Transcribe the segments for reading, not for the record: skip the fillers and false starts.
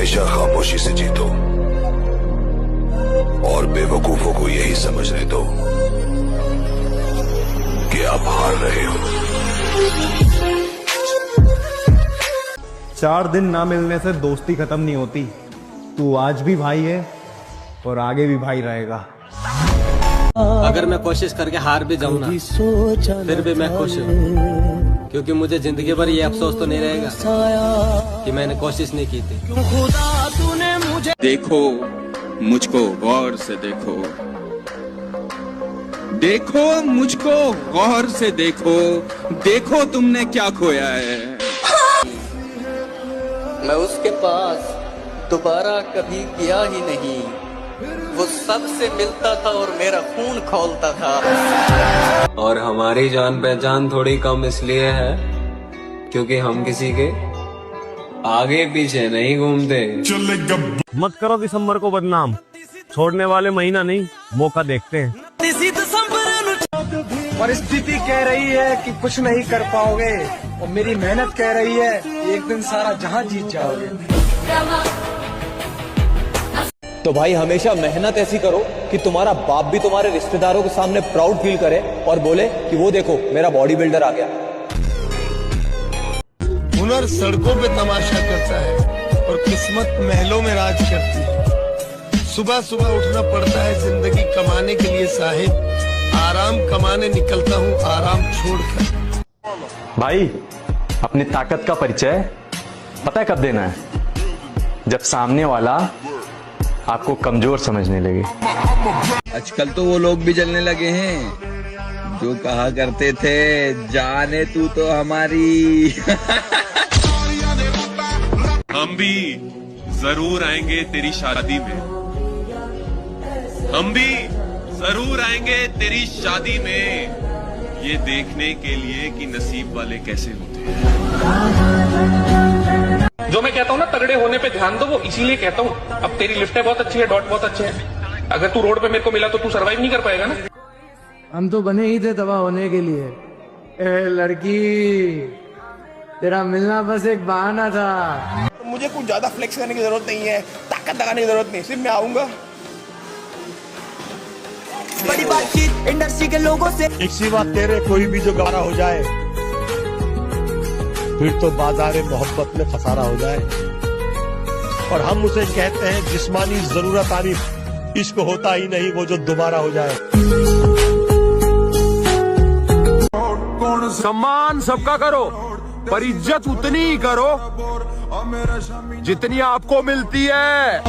हमेशा खामोशी से जीतो और बेवकूफों को यही समझने दो कि आप हार रहे हो। 4 दिन ना मिलने से दोस्ती खत्म नहीं होती। तू आज भी भाई है और आगे भी भाई रहेगा। अगर मैं कोशिश करके हार भी जाऊं ना, फिर भी मैं खुश हूँ, क्योंकि मुझे जिंदगी भर ये अफसोस तो नहीं रहेगा कि मैंने कोशिश नहीं की थी। देखो मुझको गौर से देखो, देखो मुझको गौर से देखो, देखो तुमने क्या खोया है। मैं उसके पास दोबारा कभी गया ही नहीं। वो सबसे मिलता था और मेरा खून खौलता था। और हमारी जान पहचान थोड़ी कम इसलिए है क्योंकि हम किसी के आगे पीछे नहीं घूमते। मत करो दिसंबर को बदनाम, छोड़ने वाले महीना नहीं मौका देखते हैं। परिस्थिति कह रही है कि कुछ नहीं कर पाओगे और मेरी मेहनत कह रही है एक दिन सारा जहां जीत जाओगे। तो भाई हमेशा मेहनत ऐसी करो कि तुम्हारा बाप भी तुम्हारे रिश्तेदारों के सामने प्राउड फील करे और बोले कि वो देखो मेरा बॉडी बिल्डर आ गया। हुनर सड़कों पे तमाशा करता है और किस्मत महलों में राज करती है। सुबह सुबह उठना पड़ता है जिंदगी कमाने के लिए साहिब, आराम कमाने निकलता हूँ आराम छोड़कर। भाई अपनी ताकत का परिचय पता है कब देना है? जब सामने वाला आपको कमजोर समझने लगे। आजकल तो वो लोग भी जलने लगे हैं जो कहा करते थे जाने तू तो हमारी। हम भी जरूर आएंगे तेरी शादी में, हम भी जरूर आएंगे तेरी शादी में, ये देखने के लिए कि नसीब वाले कैसे होते हैं। जो मैं कहता हूँ ना तगड़े होने पे ध्यान दो, वो इसीलिए कहता हूँ। अब तेरी लिफ्टें बहुत अच्छी है, डॉट बहुत अच्छे हैं, अगर तू रोड पे मेरे को मिला तो तू सरवाइव नहीं कर पाएगा ना। हम तो बने ही थे तबाह होने के लिए। ए लड़की, तेरा मिलना बस एक बहाना था। मुझे कुछ ज्यादा फ्लेक्स करने की जरूरत नहीं है, ताकत लगाने की जरूरत नहीं, सिर्फ मैं आऊंगा। बड़ी बातचीत इंडस्ट्री के लोगों से। एक सी बात तेरे कोई भी जो गाना हो जाए फिर तो बाजारे मोहब्बत में फसारा हो जाए। और हम उसे कहते हैं जिस्मानी जरूरत तारीफ, इश्क होता ही नहीं वो जो दोबारा हो जाए। सम्मान सबका करो पर इज्जत उतनी ही करो जितनी आपको मिलती है।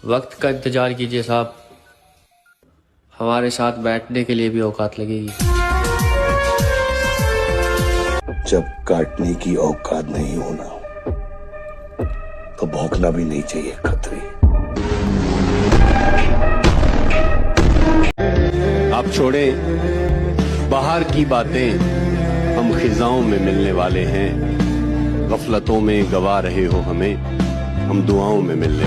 वक्त का इंतजार कीजिए साहब, हमारे साथ बैठने के लिए भी औकात लगेगी। जब काटने की औकात नहीं होना तो भौंकना भी नहीं चाहिए खतरी। आप छोड़े बाहर की बातें, हम खिजाओं में मिलने वाले हैं। गफलतों में गवा रहे हो हमें, हम दुआओं में मिलने।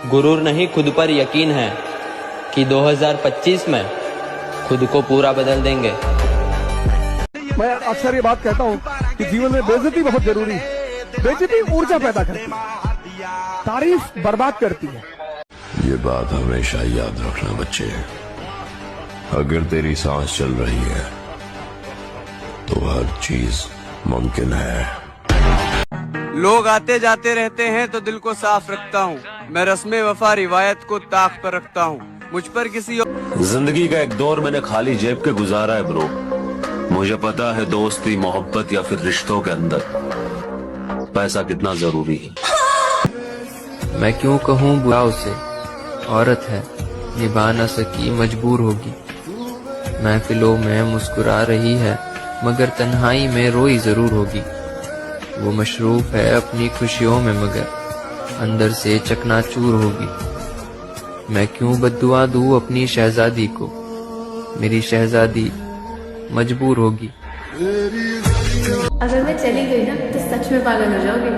गुरूर नहीं खुद पर यकीन है कि 2025 में खुद को पूरा बदल देंगे। मैं अक्सर ये बात कहता हूँ कि जीवन में बेइज्जती बहुत जरूरी है। बेइज्जती ऊर्जा पैदा करती है, तारीफ बर्बाद करती है। ये बात हमेशा याद रखना बच्चे, अगर तेरी सांस चल रही है तो हर चीज मुमकिन है। लोग आते जाते रहते हैं तो दिल को साफ रखता हूँ। मैं रस्मे वफा रिवायत को ताक पर रखता हूँ। मुझ पर किसी जिंदगी का एक दौर मैंने खाली जेब के गुजारा है ब्रो। मुझे पता है दोस्ती, मोहब्बत या फिर रिश्तों के अंदर पैसा कितना जरूरी है। मैं क्यों कहूँ बुरा उसे, औरत है निभा न सकी मजबूर होगी। महफिलों में मुस्कुरा रही है मगर तन्हाई में रोई जरूर होगी। वो मशरूफ है अपनी खुशियों में मगर अंदर से चकनाचूर होगी। मैं क्यों बद्दुआ दूं अपनी शहजादी को, मेरी शहजादी मजबूर होगी। अगर मैं चली गई ना तो सच में पागल हो जाओगे।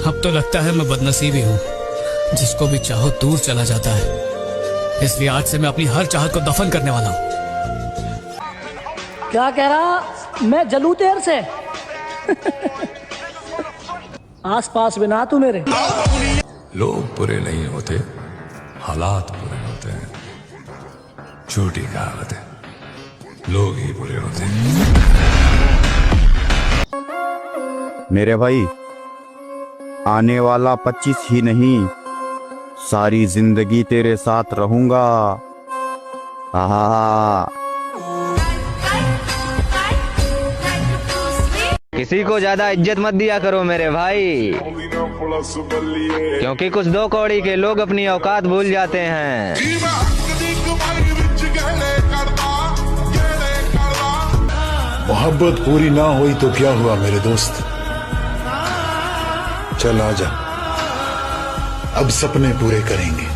अब तो लगता है मैं बदनसीबी हूँ, जिसको भी चाहो दूर चला जाता है। इसलिए आज से मैं अपनी हर चाहत को दफन करने वाला हूँ। क्या कह रहा? मैं जलू तेर से? आस पास बिना तू मेरे। लोग बुरे नहीं होते, हालात बुरे होते हैं। छोटी कहावत है, लोग ही बुरे होते हैं। मेरे भाई, आने वाला 25 ही नहीं, सारी जिंदगी तेरे साथ रहूंगा। किसी को ज्यादा इज्जत मत दिया करो मेरे भाई, क्योंकि कुछ दो कौड़ी के लोग अपनी औकात भूल जाते हैं। मोहब्बत पूरी ना हुई तो क्या हुआ मेरे दोस्त, चल आजा, अब सपने पूरे करेंगे।